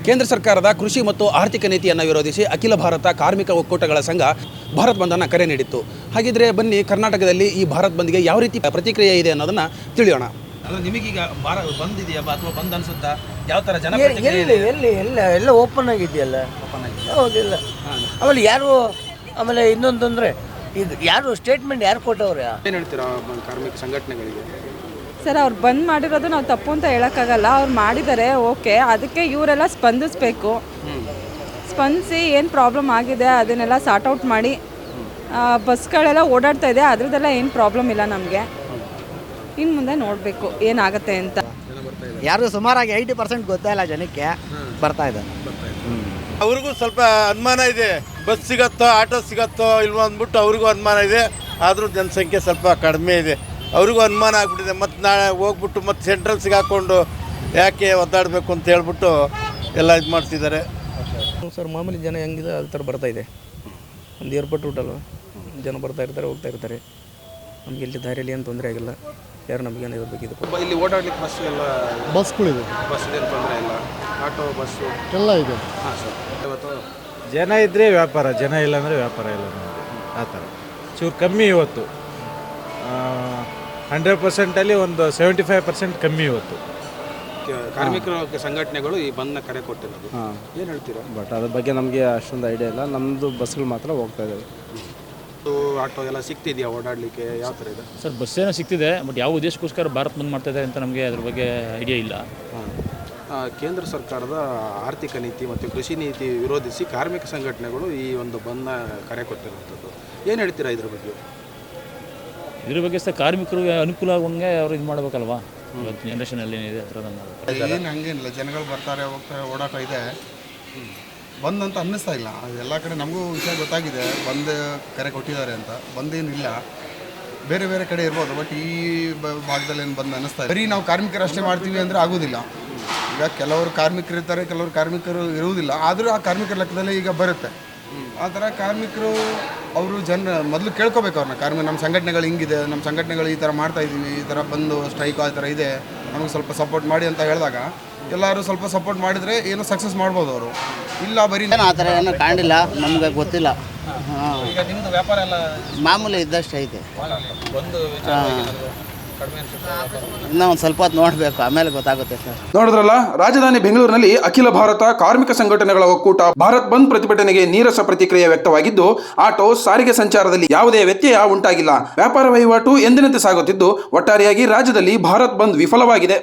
ಕೇಂದ್ರ ಸರ್ಕಾರದ ಕೃಷಿ ಮತ್ತು ಆರ್ಥಿಕ ನೀತಿಯನ್ನು ವಿರೋಧಿಸಿ ಅಖಿಲ ಭಾರತ ಕಾರ್ಮಿಕ ಒಕ್ಕೂಟಗಳ ಸಂಘ ಭಾರತ್ ಬಂದನ್ನು ಕರೆ ನೀಡಿತ್ತು. ಹಾಗಿದ್ರೆ ಬನ್ನಿ, ಕರ್ನಾಟಕದಲ್ಲಿ ಈ ಭಾರತ್ ಬಂದ್ಗೆ ಯಾವ ರೀತಿ ಪ್ರತಿಕ್ರಿಯೆ ಇದೆ ಅನ್ನೋದನ್ನು ತಿಳಿಯೋಣ. ಅಲ್ಲ, ನಿಮಗೀಗ ಬಂದಿದೆಯಾ ಅಥವಾ ಬಂದ್ ಅನ್ಸುತ್ತಾ? ಯಾವ ಥರ ಜನ ಎಲ್ಲ ಓಪನ್ ಆಗಿದೆಯಲ್ಲ. ಹೌದಿಲ್ಲ. ಆಮೇಲೆ ಯಾರು, ಆಮೇಲೆ ಇನ್ನೊಂದು ಅಂದರೆ ಇದು ಯಾರು ಸ್ಟೇಟ್ಮೆಂಟ್ ಯಾರು ಕೊಟ್ಟವ್ರೆ? ಏನು ಹೇಳ್ತೀರಾ ಕಾರ್ಮಿಕ ಸಂಘಟನೆಗಳಿಗೆ? ಸರ್, ಅವ್ರು ಬಂದ್ ಮಾಡಿರೋದು ನಾವು ತಪ್ಪು ಅಂತ ಹೇಳೋಕ್ಕಾಗಲ್ಲ. ಅವ್ರು ಮಾಡಿದ್ದಾರೆ, ಓಕೆ. ಅದಕ್ಕೆ ಇವರೆಲ್ಲ ಸ್ಪಂದಿಸಬೇಕು. ಸ್ಪಂದಿಸಿ ಏನು ಪ್ರಾಬ್ಲಮ್ ಆಗಿದೆ ಅದನ್ನೆಲ್ಲ ಸಾರ್ಟ್ ಔಟ್ ಮಾಡಿ, ಬಸ್ಗಳೆಲ್ಲ ಓಡಾಡ್ತಾ ಇದೆ, ಅದ್ರದ್ದೆಲ್ಲ ಏನು ಪ್ರಾಬ್ಲಮ್ ಇಲ್ಲ ನಮಗೆ. ಇನ್ನು ಮುಂದೆ ನೋಡಬೇಕು ಏನಾಗುತ್ತೆ ಅಂತ. ಯಾರು ಸುಮಾರಾಗಿ 80% ಗೊತ್ತೇ ಇಲ್ಲ ಜನಕ್ಕೆ, ಬರ್ತಾ ಇದೆ. ಅವ್ರಿಗೂ ಸ್ವಲ್ಪ ಅನುಮಾನ ಇದೆ, ಬಸ್ ಸಿಗತ್ತೋ ಆಟೋ ಸಿಗತ್ತೋ ಇಲ್ವೋ ಅಂದ್ಬಿಟ್ಟು ಅವ್ರಿಗೂ ಅನುಮಾನ ಇದೆ. ಆದರೂ ಜನಸಂಖ್ಯೆ ಸ್ವಲ್ಪ ಕಡಿಮೆ ಇದೆ, ಅವ್ರಿಗೂ ಅನುಮಾನ ಆಗ್ಬಿಟ್ಟಿದೆ. ಮತ್ತು ನಾಳೆ ಹೋಗ್ಬಿಟ್ಟು ಮತ್ತು ಸೆಂಟ್ರಲ್ ಸಿಗಾಕೊಂಡು ಯಾಕೆ ಒದ್ದಾಡಬೇಕು ಅಂತ ಹೇಳ್ಬಿಟ್ಟು ಎಲ್ಲ ಇದು ಮಾಡ್ತಿದ್ದಾರೆ. ಸರ್, ಮಾಮೂಲಿ ಜನ ಹೆಂಗಿದೆ ಅದು ಥರ ಬರ್ತಾ ಇದೆ. ಒಂದು ಏರ್ಪೋರ್ಟ್ ರೂಟಲ್ವ, ಜನ ಬರ್ತಾ ಇರ್ತಾರೆ, ಹೋಗ್ತಾ ಇರ್ತಾರೆ. ನಮಗೆ ಇಲ್ಲಿ ದಾರಿಯಲ್ಲಿ ಏನು ತೊಂದರೆ ಆಗಿಲ್ಲ. ಯಾರು ನಮಗೇನು ಇರಬೇಕಿದೆ. ಇಲ್ಲಿ ಓಡಾಡ್ಲಿಕ್ಕೆ ಬಸ್ ಎಲ್ಲ ಬಸ್ಗಳಿದೆ, ಬಸ್ ಏನು ತೊಂದರೆ ಇಲ್ಲ, ಆಟೋ ಬಸ್ಸು ಎಲ್ಲ ಇದೆ. ಹಾಂ ಸರ್, ಇವತ್ತು ಜನ ಇದ್ದರೆ ವ್ಯಾಪಾರ, ಜನ ಇಲ್ಲ ಅಂದರೆ ವ್ಯಾಪಾರ ಇಲ್ಲ ನಮಗೆ. ಆ ಥರ ಚೂರು ಕಮ್ಮಿ ಇವತ್ತು. 100%ಅಲ್ಲಿ ಒಂದು 75% ಕಮ್ಮಿ ಇವತ್ತು. ಕಾರ್ಮಿಕರ ಸಂಘಟನೆಗಳು ಈ ಬಂದ್ನ ಕರೆ ಕೊಟ್ಟಿರೋದು. ಏನು ಹೇಳ್ತೀರಾ? ಬಟ್ ಅದ್ರ ಬಗ್ಗೆ ನಮಗೆ ಅಷ್ಟೊಂದು ಐಡಿಯಾ ಇಲ್ಲ. ನಮ್ಮದು ಬಸ್ಗಳು ಮಾತ್ರ ಹೋಗ್ತಾ ಇದ್ದಾವೆ. ಆಟೋ ಎಲ್ಲ ಸಿಗ್ತಿದೆಯಾ ಓಡಾಡಲಿಕ್ಕೆ? ಯಾವ ಥರ ಇದೆ ಸರ್? ಬಸ್ ಏನೋ ಸಿಗ್ತಿದೆ, ಬಟ್ ಯಾವ ಉದ್ದೇಶಕ್ಕೋಸ್ಕರ ಭಾರತ್ ಬಂದ್ ಮಾಡ್ತಾ ಇದ್ದಾರೆ ಅಂತ ನಮಗೆ ಅದ್ರ ಬಗ್ಗೆ ಐಡಿಯಾ ಇಲ್ಲ. ಕೇಂದ್ರ ಸರ್ಕಾರದ ಆರ್ಥಿಕ ನೀತಿ ಮತ್ತು ಕೃಷಿ ನೀತಿ ವಿರೋಧಿಸಿ ಕಾರ್ಮಿಕ ಸಂಘಟನೆಗಳು ಈ ಒಂದು ಬಂದ್ನ ಕರೆ ಕೊಟ್ಟಿರುವಂಥದ್ದು. ಏನು ಹೇಳ್ತೀರಾ ಇದ್ರ ಬಗ್ಗೆ? ಇದ್ರ ಬಗ್ಗೆ ಸರ್ ಕಾರ್ಮಿಕರಿಗೆ ಅನುಕೂಲ ಆಗುವಂಗೆ ಅವ್ರು ಇದು ಮಾಡಬೇಕಲ್ವಾ? ಇವತ್ತು ಜನ್ರೇಷನಲ್ಲಿ ಏನಿದೆ ಆ ಥರ ಏನು ಹಂಗೇನಿಲ್ಲ, ಜನಗಳು ಬರ್ತಾರೆ ಹೋಗ್ತಾರೆ, ಓಡಾಟ ಇದೆ. ಬಂದ್ ಅಂತ ಅನ್ನಿಸ್ತಾ ಇಲ್ಲ. ಎಲ್ಲ ಕಡೆ ನಮಗೂ ವಿಷಯ ಗೊತ್ತಾಗಿದೆ, ಬಂದ್ ಕರೆ ಕೊಟ್ಟಿದ್ದಾರೆ ಅಂತ. ಬಂದೇನಿಲ್ಲ, ಬೇರೆ ಬೇರೆ ಕಡೆ ಇರ್ಬೋದು, ಬಟ್ ಈ ಭಾಗದಲ್ಲಿ ಏನು ಬಂದು ಅನ್ನಿಸ್ತಾ ಇದೆ. ಬರೀ ನಾವು ಕಾರ್ಮಿಕರು ಅಷ್ಟೇ ಮಾಡ್ತೀವಿ ಅಂದರೆ ಆಗೋದಿಲ್ಲ. ಈಗ ಕೆಲವರು ಕಾರ್ಮಿಕರು ಇರ್ತಾರೆ, ಕೆಲವರು ಕಾರ್ಮಿಕರು ಇರುವುದಿಲ್ಲ. ಆದರೂ ಆ ಕಾರ್ಮಿಕರ ಲೆಕ್ಕದಲ್ಲಿ ಈಗ ಬರುತ್ತೆ. ಆ ಥರ ಕಾರ್ಮಿಕರು ಅವರು ಮೊದಲು ಕೇಳ್ಕೋಬೇಕು ಅವ್ರನ್ನ. ನಮ್ಮ ಸಂಘಟನೆಗಳು ಹಿಂಗಿದೆ, ನಮ್ಮ ಸಂಘಟನೆಗಳು ಈ ಥರ ಮಾಡ್ತಾಯಿದ್ದೀವಿ, ಈ ಥರ ಬಂದು ಸ್ಟ್ರೈಕ್ ಆ ಥರ ಇದೆ, ನಮಗೆ ಸ್ವಲ್ಪ ಸಪೋರ್ಟ್ ಮಾಡಿ ಅಂತ ಹೇಳಿದಾಗ ಎಲ್ಲರೂ ಸ್ವಲ್ಪ ಸಪೋರ್ಟ್ ಮಾಡಿದರೆ ಏನೋ ಸಕ್ಸಸ್ ಮಾಡ್ಬೋದು ಅವರು. ಇಲ್ಲ ಬರೀ ಆ ಥರ ಏನೋ ಕಾಣಿಲ್ಲ, ನಮಗೆ ಗೊತ್ತಿಲ್ಲ. ಈಗ ನಿಮ್ಮದು ವ್ಯಾಪಾರ ಎಲ್ಲ ಮಾಮೂಲಿ ಇದ್ದಷ್ಟು ಐತೆ. ಒಂದು ಇನ್ನೂ ಒಂದು ಸ್ವಲ್ಪ ಹೊತ್ತು ನೋಡಬೇಕು, ಆಮೇಲೆ ಗೊತ್ತಾಗುತ್ತೆ ಸರ್. ನೋಡಿದ್ರಲ್ಲ, ರಾಜಧಾನಿ ಬೆಂಗಳೂರಿನಲ್ಲಿ ಅಖಿಲ ಭಾರತ ಕಾರ್ಮಿಕ ಸಂಘಟನೆಗಳ ಒಕ್ಕೂಟ ಭಾರತ್ ಬಂದ್ ಪ್ರತಿಭಟನೆಗೆ ನೀರಸ ಪ್ರತಿಕ್ರಿಯೆ ವ್ಯಕ್ತವಾಗಿದ್ದು, ಆಟೋ ಸಾರಿಗೆ ಸಂಚಾರದಲ್ಲಿ ಯಾವುದೇ ವ್ಯತ್ಯಯ ಉಂಟಾಗಿಲ್ಲ. ವ್ಯಾಪಾರ ವಹಿವಾಟು ಎಂದಿನಂತೆ ಸಾಗುತ್ತಿದ್ದು, ಒಟ್ಟಾರೆಯಾಗಿ ರಾಜ್ಯದಲ್ಲಿ ಭಾರತ್ ಬಂದ್ ವಿಫಲವಾಗಿದೆ.